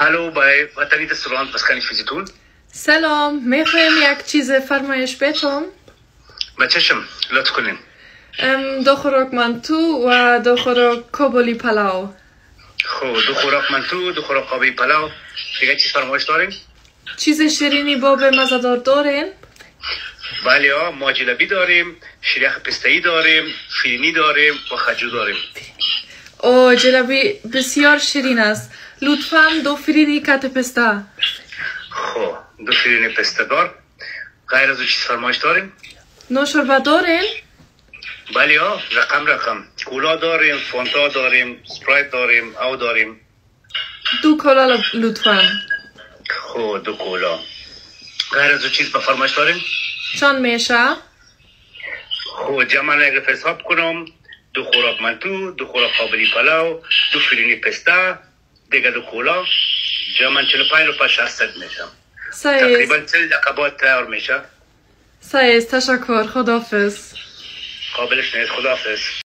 Hallo bei Watani Restaurant, was kann ich für Sie tun? سلام، میخوایم یک چیز فرمایش بتم. با چشم، لطف کنین. دو خوراک منتو و دو خوراک کابلی پلاو. خب دو خوراک منتو، دو خوراک کابلی پلاو. دیگه چیز فرمایش دارین؟ چیز شیرینی باب مزدار دارین؟ بله ها، ما جلبی داریم، شیریخ پسته‌ای داریم، فیرینی داریم و خجو داریم. او جلبی بسیار شیرین است. لطفاً دو فیرینی کت پسته. خب دو فیرینی پسته دار. غیر از او چیز فرمایش داریم؟ نوشابه دارین؟ بله ها، رقم کولا داریم، فانتا داریم، اسپرایت داریم، او داریم. دو کولا لطفاً. خب دو کولا. غیر از او چیز به فرمایش داریم؟ چند میشه؟ خب جمع اگر حساب کنم، دو خوراک منتو، دو خوراک کابلی پلاو، دو فیرینی پسته، دیگه دو کولا، جمع 45 روپیه 600 میشه. تقریبا 40 دقیقه بعد تیار میشه. سایز تشکر، خداحافظ. قابلش نیست، خداحافظ.